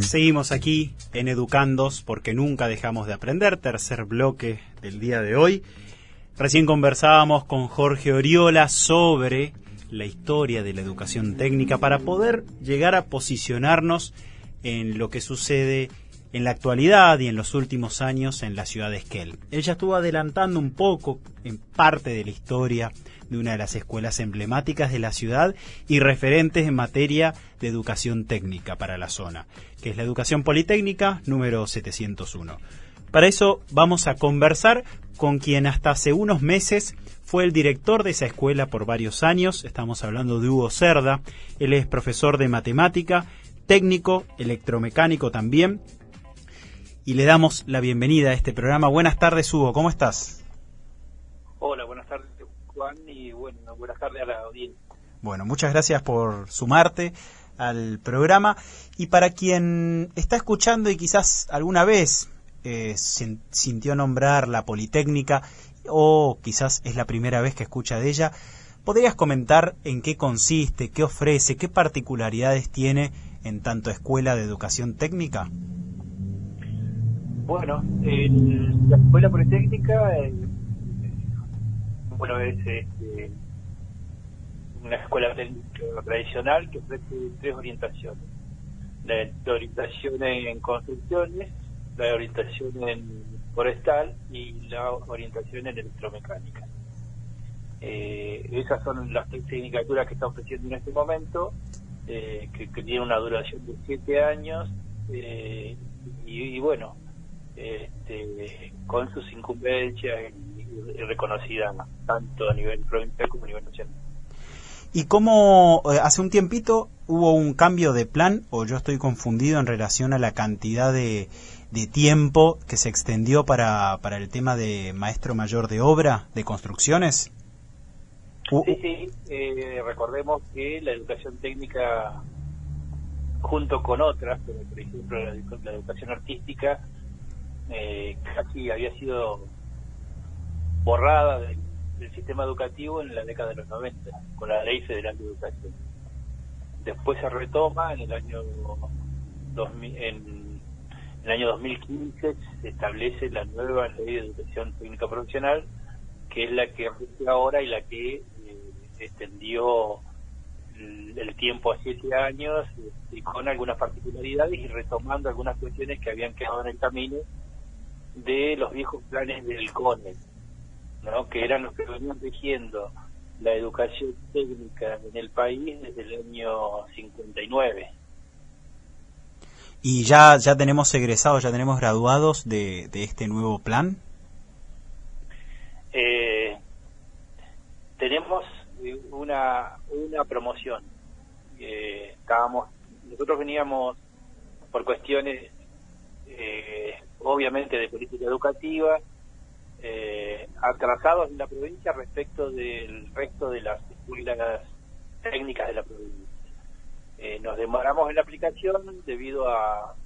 Seguimos aquí en Educandos porque nunca dejamos de aprender, tercer bloque del día de hoy. Recién conversábamos con Jorge Oriola sobre la historia de la educación técnica para poder llegar a posicionarnos en lo que sucede en la actualidad y en los últimos años en la ciudad de Esquel. Él ya estuvo adelantando un poco en parte de la historia de una de las escuelas emblemáticas de la ciudad y referentes en materia de educación técnica para la zona, que es la Educación Politécnica número 701. Para eso vamos a conversar con quien hasta hace unos meses fue el director de esa escuela por varios años. Estamos hablando de Hugo Cerda. Él es profesor de matemática, técnico, electromecánico también. Y le damos la bienvenida a este programa. Buenas tardes, Hugo, ¿cómo estás? Hola, buenas tardes, Juan, y bueno, buenas tardes a la audiencia. Bueno, muchas gracias por sumarte al programa. Y para quien está escuchando y quizás alguna vez sintió nombrar la Politécnica o quizás es la primera vez que escucha de ella, ¿podrías comentar en qué consiste, qué ofrece, qué particularidades tiene en tanto escuela de educación técnica? Bueno, la Escuela Politécnica bueno, es una escuela técnica tradicional que ofrece tres orientaciones. La orientación en construcciones, la orientación en forestal y la orientación en electromecánica. Esas son las tres tecnicaturas que está ofreciendo en este momento, que tienen una duración de 7 años y bueno, con sus incumbencias y reconocidas tanto a nivel provincial como a nivel nacional. ¿Y cómo hace un tiempito hubo un cambio de plan, o yo estoy confundido en relación a la cantidad de tiempo que se extendió para el tema de maestro mayor de obra, de construcciones? Sí, recordemos que la educación técnica, junto con otras, como por ejemplo la educación artística, casi había sido borrada del sistema educativo en la década de los 90 con la Ley Federal de Educación. Después se retoma en el año 2000, en el año 2015 se establece la nueva Ley de Educación Técnica Profesional, que es la que rige ahora y la que extendió el tiempo a 7 años y con algunas particularidades y retomando algunas cuestiones que habían quedado en el camino de los viejos planes del CONE, ¿no? Que eran los que venían rigiendo la educación técnica en el país desde el año 59. ¿Y ya tenemos egresados, ya tenemos graduados de este nuevo plan? Tenemos una promoción. Nosotros veníamos por cuestiones obviamente de política educativa, atrasados en la provincia respecto del resto de las escuelas técnicas de la provincia. Nos demoramos en la aplicación debido a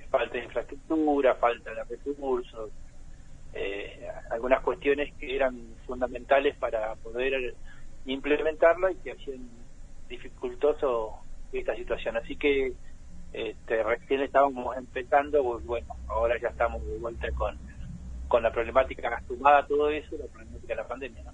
falta de infraestructura, falta de recursos, algunas cuestiones que eran fundamentales para poder implementarla y que hacían dificultoso esta situación. Así que recién estábamos empezando, pues bueno, ahora ya estamos de vuelta con la problemática sumada a todo eso, la problemática de la pandemia, ¿no?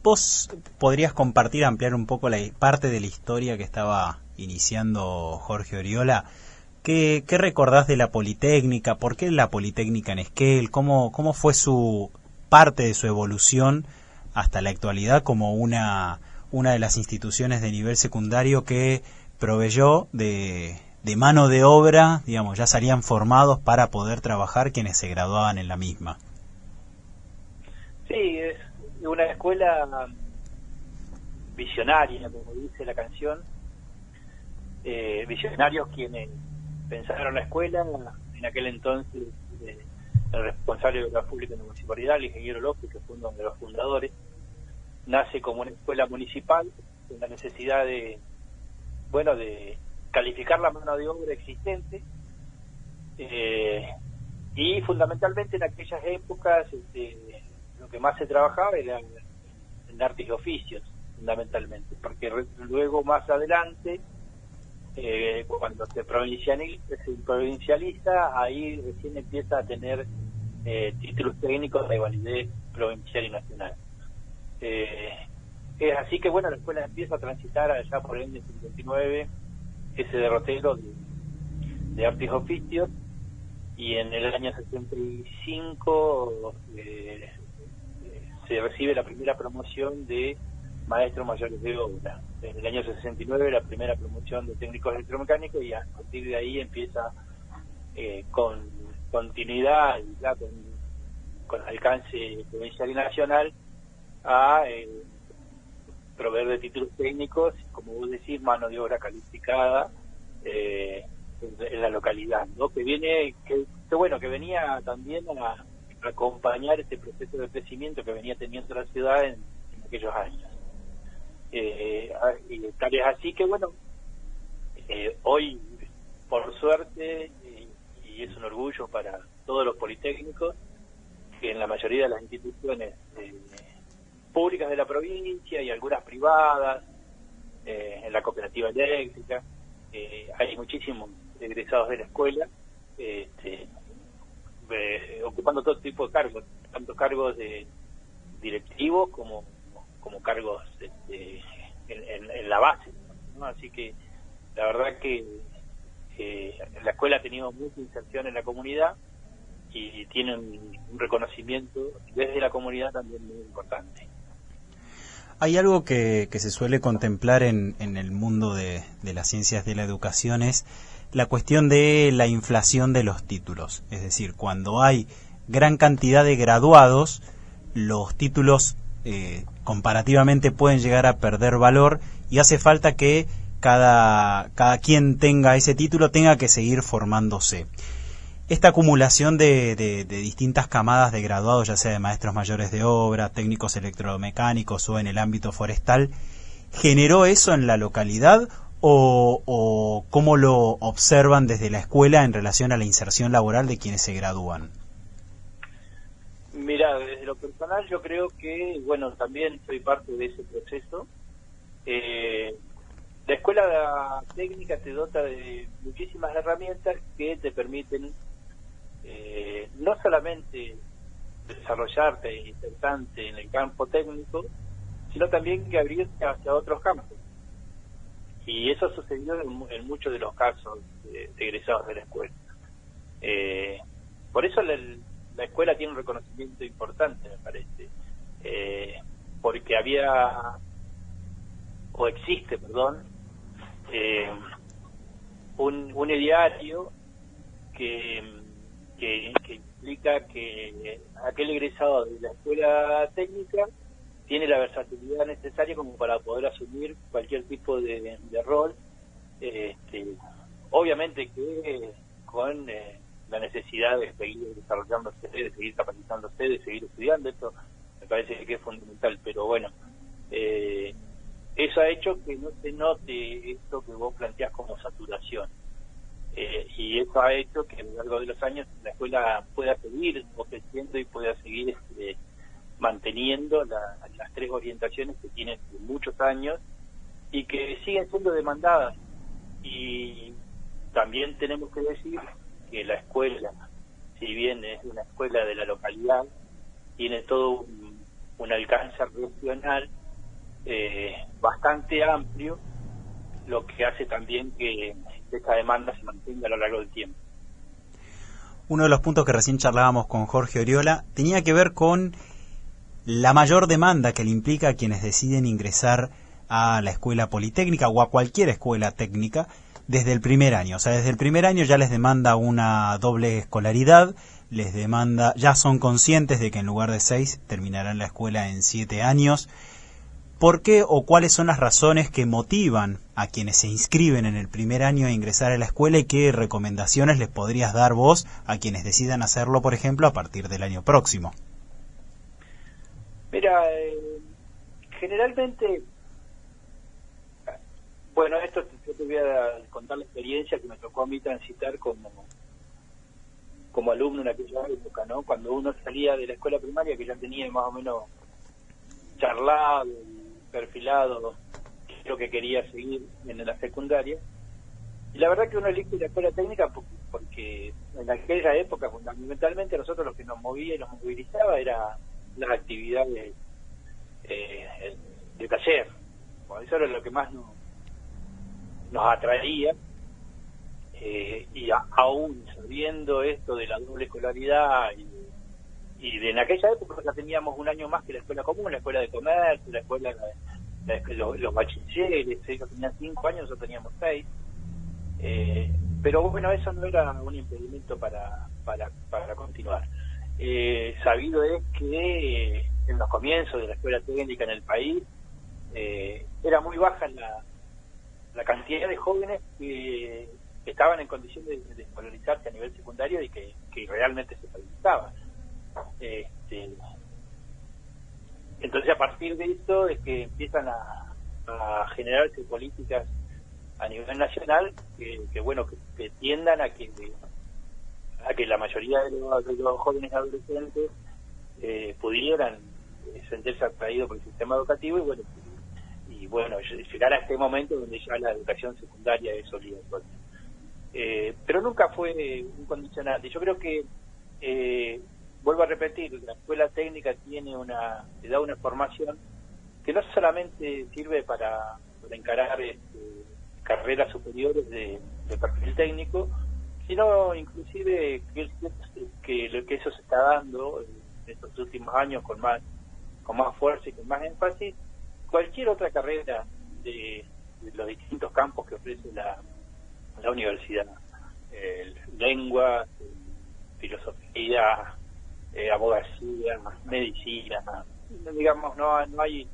¿Vos podrías compartir, ampliar un poco la parte de la historia que estaba iniciando Jorge Oriola? ¿Qué recordás de la Politécnica? ¿Por qué la Politécnica en Esquel? ¿Cómo fue su parte de su evolución hasta la actualidad como una de las instituciones de nivel secundario que proveyó de mano de obra, digamos, ya salían formados para poder trabajar quienes se graduaban en la misma? Sí, es una escuela visionaria, como dice la canción, visionarios quienes pensaron la escuela. En aquel entonces el responsable de la pública en la municipalidad, el ingeniero López, que fue uno de los fundadores, nace como una escuela municipal con la necesidad de calificar la mano de obra existente, y fundamentalmente en aquellas épocas lo que más se trabajaba era en artes y oficios, fundamentalmente, porque luego más adelante Cuando se provincializa, ahí recién empieza a tener títulos técnicos de validez provincial y nacional. Es así que, bueno, la escuela empieza a transitar allá por el año 59 ese derrotero de artes y oficios, y en el año 65 se recibe la primera promoción de maestros mayores de obra. En el año 69 la primera promoción de técnicos electromecánicos, y a partir de ahí empieza con continuidad y ya con alcance provincial y nacional a proveer de títulos técnicos, como vos decís, mano de obra calificada en la localidad, ¿no? Que venía también a acompañar este proceso de crecimiento que venía teniendo la ciudad en aquellos años. Y tal es así que, bueno, hoy, por suerte, y es un orgullo para todos los politécnicos, que en la mayoría de las instituciones públicas de la provincia y algunas privadas, en la cooperativa eléctrica, hay muchísimos egresados de la escuela, ocupando todo tipo de cargos, tanto cargos de directivos como cargos en la base, ¿no? Así que la verdad que la escuela ha tenido mucha inserción en la comunidad y tiene un reconocimiento desde la comunidad también muy importante. Hay algo que se suele contemplar en el mundo de las ciencias de la educación, es la cuestión de la inflación de los títulos. Es decir, cuando hay gran cantidad de graduados, los títulos comparativamente pueden llegar a perder valor, y hace falta que cada quien tenga ese título tenga que seguir formándose. Esta acumulación de distintas camadas de graduados, ya sea de maestros mayores de obra, técnicos electromecánicos o en el ámbito forestal, ¿generó eso en la localidad o cómo lo observan desde la escuela en relación a la inserción laboral de quienes se gradúan? Mira, desde lo personal yo creo que, bueno, también soy parte de ese proceso. La escuela técnica te dota de muchísimas herramientas que te permiten no solamente desarrollarte e insertarte en el campo técnico, sino también que abrirte hacia otros campos. Y eso ha sucedido en muchos de los casos de egresados de la escuela. Por eso la escuela tiene un reconocimiento importante, me parece, porque existe, un ideario que implica que aquel egresado de la escuela técnica tiene la versatilidad necesaria como para poder asumir cualquier tipo de rol, obviamente que con la necesidad de seguir desarrollándose, de seguir capacitándose, de seguir estudiando. Esto me parece que es fundamental, pero bueno, eso ha hecho que no se note esto que vos planteás como saturación, y eso ha hecho que a lo largo de los años la escuela pueda seguir ofreciendo y pueda seguir manteniendo las tres orientaciones que tiene muchos años y que siguen siendo demandadas. Y también tenemos que decir que la escuela, si bien es una escuela de la localidad, tiene todo un alcance regional bastante amplio, lo que hace también que esta demanda se mantenga a lo largo del tiempo. Uno de los puntos que recién charlábamos con Jorge Oriola tenía que ver con la mayor demanda que le implica a quienes deciden ingresar a la escuela politécnica o a cualquier escuela técnica desde el primer año. O sea, desde el primer año ya les demanda una doble escolaridad, ya son conscientes de que en lugar de 6 terminarán la escuela en 7 años. ¿Por qué o cuáles son las razones que motivan a quienes se inscriben en el primer año a ingresar a la escuela, y qué recomendaciones les podrías dar vos a quienes decidan hacerlo, por ejemplo, a partir del año próximo? Mira, generalmente, bueno, yo te voy a contar la experiencia que me tocó a mí transitar como alumno en aquella época, ¿no? Cuando uno salía de la escuela primaria, que ya tenía más o menos charlado, perfilado lo que quería seguir en la secundaria, Y la verdad que uno elige la escuela técnica porque en aquella época fundamentalmente nosotros lo que nos movía y nos movilizaba era las actividades de taller. Bueno, eso era lo que más nos atraía, y aún sabiendo esto de la doble escolaridad y en aquella época ya teníamos un año más que la escuela común, la escuela de comercio, la escuela los bachilleres, ellos tenían 5 años, nosotros teníamos 6. Pero bueno, eso no era un impedimento para continuar. Sabido es que en los comienzos de la escuela técnica en el país era muy baja la cantidad de jóvenes que estaban en condiciones de escolarizarse a nivel secundario y que realmente se solicitaban. Entonces, a partir de esto es que empiezan a generarse políticas a nivel nacional que tiendan a que la mayoría de los jóvenes adolescentes pudieran sentirse atraídos por el sistema educativo y llegar a este momento donde ya la educación secundaria es obligatoria. Pero nunca fue un condicionante. Yo creo que vuelvo a repetir, la escuela técnica te da una formación que no solamente sirve para encarar carreras superiores de perfil técnico, sino inclusive que eso se está dando en estos últimos años con más fuerza y con más énfasis. Cualquier otra carrera de los distintos campos que ofrece la universidad, lengua, filosofía, abogacía, medicina, digamos, no hay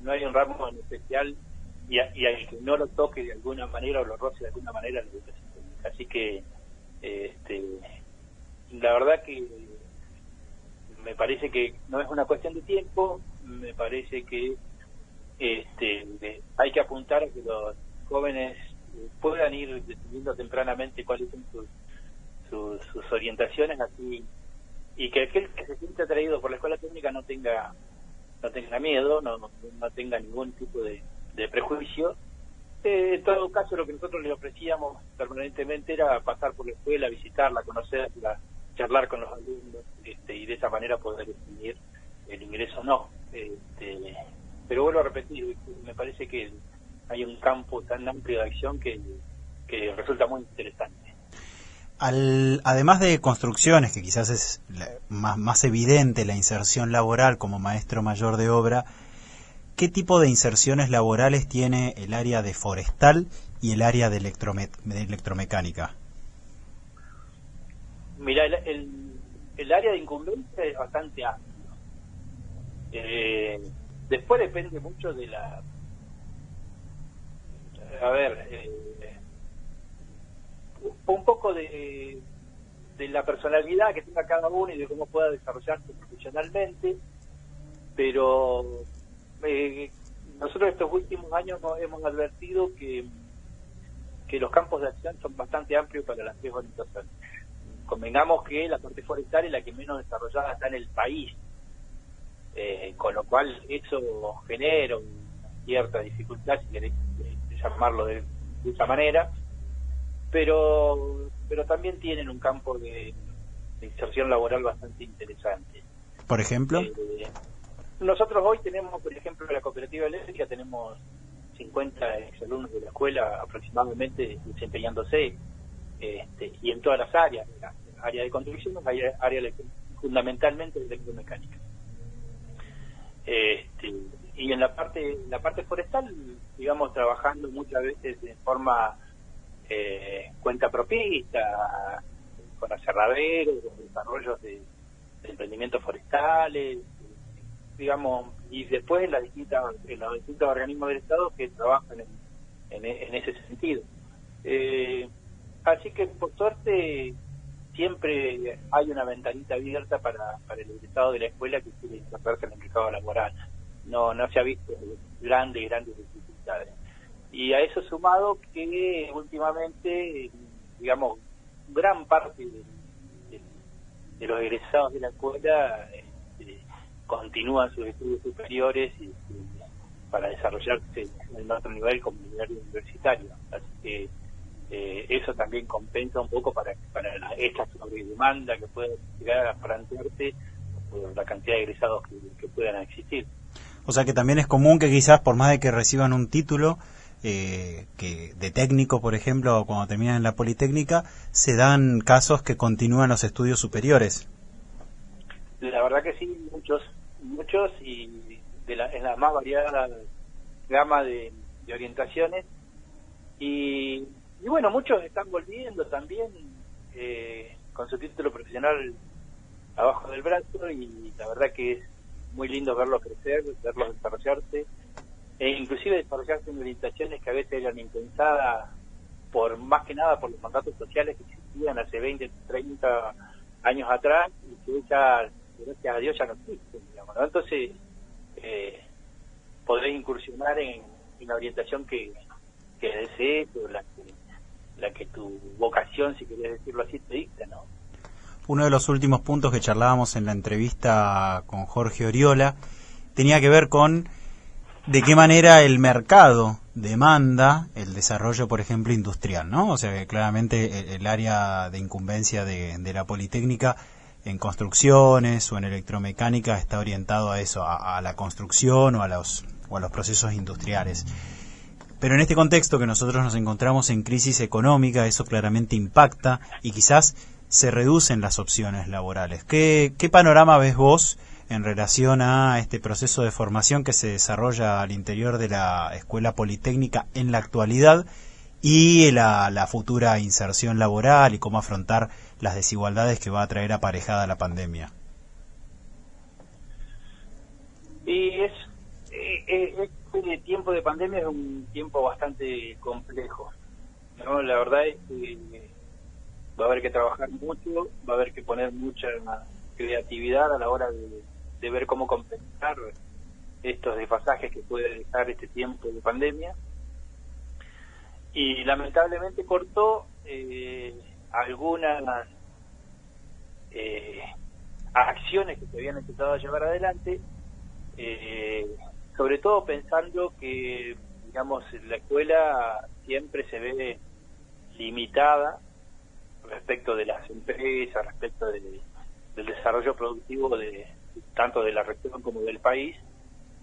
un ramo en especial y al que no lo toque de alguna manera o lo roce de alguna manera la educación técnica. Así que la verdad que me parece que no es una cuestión de tiempo, me parece que hay que apuntar a que los jóvenes puedan ir decidiendo tempranamente cuáles son sus orientaciones, así, y que aquel que se siente atraído por la escuela técnica no tenga miedo, no tenga ningún tipo de prejuicio. En todo caso, lo que nosotros le ofrecíamos permanentemente era pasar por la escuela, visitarla, conocerla, charlar con los alumnos, y de esa manera poder definir el ingreso o no. Pero vuelvo a repetir, me parece que hay un campo tan amplio de acción que resulta muy interesante. Además de construcciones, que quizás es más evidente la inserción laboral como maestro mayor de obra, ¿qué tipo de inserciones laborales tiene el área de forestal y el área de electromecánica? Mira, el área de incumbencia es bastante amplio. Después depende mucho de un poco de la personalidad que tenga cada uno y de cómo pueda desarrollarse profesionalmente, pero nosotros estos últimos años hemos advertido que los campos de acción son bastante amplios para las 3 orientaciones. Convengamos que la parte forestal es la que menos desarrollada está en el país, con lo cual eso genera una cierta dificultad, si querés llamarlo de esa manera, pero también tienen un campo de inserción laboral bastante interesante. ¿Por ejemplo? Nosotros hoy tenemos, por ejemplo, en la cooperativa eléctrica tenemos 50 exalumnos de la escuela aproximadamente desempeñándose, y en todas las áreas, área de construcción, fundamentalmente de electromecánica. Y en la parte forestal, digamos, trabajando muchas veces de forma cuenta propista, con aserraderos, con desarrollos de emprendimientos forestales, digamos, y después en los distintos organismos del Estado que trabajan en ese sentido. Así que, por suerte, siempre hay una ventanita abierta para el egresado de la escuela que quiere insertarse en el mercado laboral. No se ha visto grandes dificultades. Y a eso sumado que últimamente, digamos, gran parte de los egresados de la escuela continúan sus estudios superiores y para desarrollarse en otro nivel como nivel universitario. Así que también compensa un poco para esta sobredemanda que puede llegar a plantearse por la cantidad de egresados que puedan existir. O sea que también es común que quizás por más de que reciban un título que de técnico, por ejemplo, o cuando terminan en la Politécnica, se dan casos que continúan los estudios superiores. La verdad que sí, muchos y en la más variada gama de orientaciones y bueno, muchos están volviendo también con su título profesional abajo del brazo y la verdad que es muy lindo verlos crecer, verlos desarrollarse e inclusive desarrollarse en orientaciones que a veces eran impensadas más que nada por los mandatos sociales que existían hace 20, 30 años atrás y que ya, gracias a Dios, ya no existen, digamos, ¿no? Entonces podés incursionar en la orientación que desees o la que tu vocación, si querés decirlo así, te dicta, ¿no? Uno de los últimos puntos que charlábamos en la entrevista con Jorge Oriola tenía que ver con de qué manera el mercado demanda el desarrollo, por ejemplo, industrial, ¿no? O sea, que claramente el área de incumbencia de la Politécnica en construcciones o en electromecánica está orientado a eso, a la construcción o a los procesos industriales. Pero en este contexto que nosotros nos encontramos en crisis económica, eso claramente impacta y quizás se reducen las opciones laborales. ¿Qué panorama ves vos en relación a este proceso de formación que se desarrolla al interior de la Escuela Politécnica en la actualidad y la futura inserción laboral y cómo afrontar las desigualdades que va a traer aparejada la pandemia? Y este tiempo de pandemia es un tiempo bastante complejo, ¿no? La verdad es que va a haber que trabajar mucho, va a haber que poner mucha creatividad a la hora de ver cómo compensar estos desfasajes que puede dejar este tiempo de pandemia. Y lamentablemente cortó algunas acciones que se habían intentado llevar adelante, sobre todo pensando que, digamos, la escuela siempre se ve limitada respecto de las empresas, respecto del desarrollo productivo tanto de la región como del país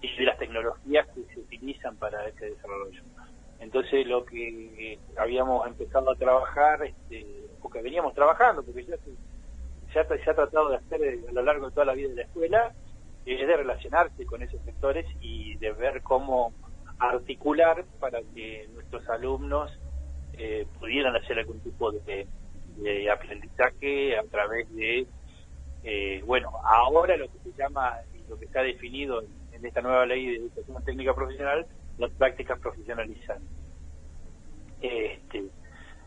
y de las tecnologías que se utilizan para ese desarrollo. Entonces lo que habíamos empezado a trabajar, porque veníamos trabajando, porque ya se ha tratado de hacer a lo largo de toda la vida de la escuela, es de relacionarse con esos sectores y de ver cómo articular para que nuestros alumnos pudieran hacer algún tipo de aprendizaje a través de, bueno, ahora lo que se llama y lo que está definido en esta nueva ley de educación técnica profesional, las prácticas profesionalizantes.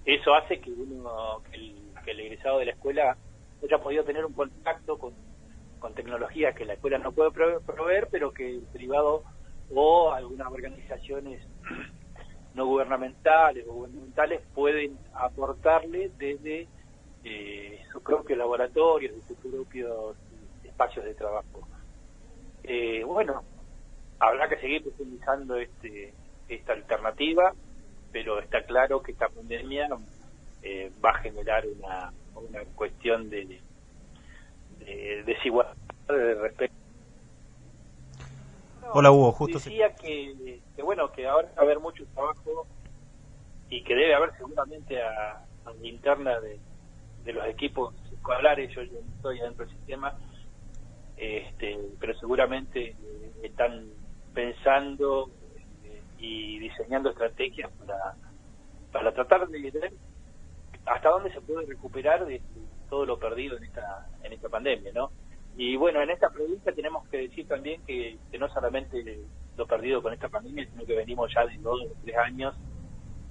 Eso hace que el egresado de la escuela haya podido tener un contacto con tecnologías que la escuela no puede proveer, pero que el privado o algunas organizaciones no gubernamentales o gubernamentales pueden aportarle desde sus propios laboratorios, de sus propios espacios de trabajo. Bueno, habrá que seguir profundizando esta alternativa, pero está claro que esta pandemia va a generar una cuestión de desigualdad de respeto. Hola Hugo, justo decía que bueno, que ahora va a haber mucho trabajo y que debe haber seguramente a la interna de los equipos escolares. Yo no estoy adentro del sistema, pero seguramente están pensando y diseñando estrategias para tratar de ver hasta dónde se puede recuperar de todo lo perdido en esta pandemia, ¿no? Y bueno, en esta pregunta tenemos que decir también que no solamente lo perdido con esta pandemia, sino que venimos ya de 2 o 3 años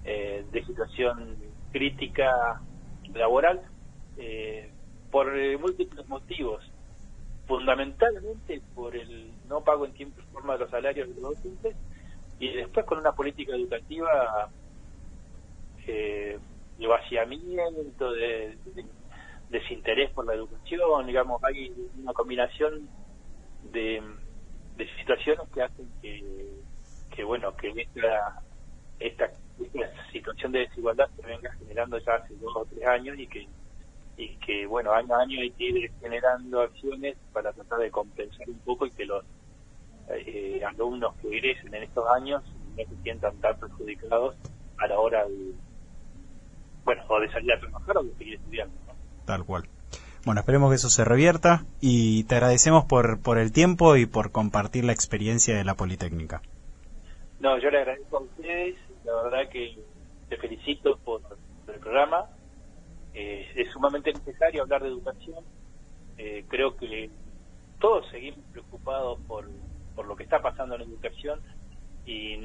de situación crítica laboral por múltiples motivos, fundamentalmente por el no pago en tiempo y forma de los salarios de los docentes, y después con una política educativa de vaciamiento, de desinterés por la educación. Digamos, hay una combinación de situaciones que hacen que bueno, que esta situación de desigualdad se venga generando ya hace 2 o 3 años y que bueno, año a año hay que ir generando acciones para tratar de compensar un poco y que los alumnos que egresen en estos años no se sientan tan perjudicados a la hora de, bueno, o de salir a trabajar o de seguir estudiando, ¿no? Tal cual. Bueno, esperemos que eso se revierta y te agradecemos por el tiempo y por compartir la experiencia de la Politécnica. No, yo le agradezco a ustedes, la verdad que te felicito por el programa. Es sumamente necesario hablar de educación. Creo que todos seguimos preocupados por lo que está pasando en la educación y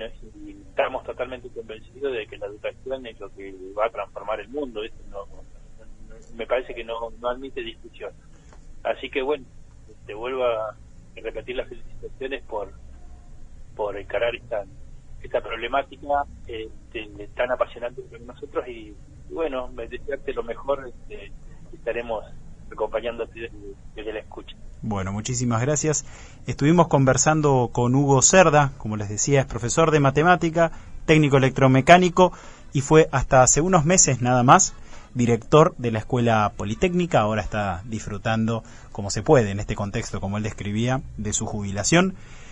estamos totalmente convencidos de que la educación es lo que va a transformar el mundo. Eso me parece que no admite discusión. Así que bueno, te vuelvo a repetir las felicitaciones por encarar esta problemática tan apasionante para nosotros y bueno, desearte lo mejor. Estaremos acompañándote desde la escucha. Bueno, muchísimas gracias. Estuvimos conversando con Hugo Cerda, como les decía, es profesor de matemática, técnico electromecánico y fue hasta hace unos meses nada más director de la Escuela Politécnica. Ahora está disfrutando como se puede en este contexto, como él describía, de su jubilación.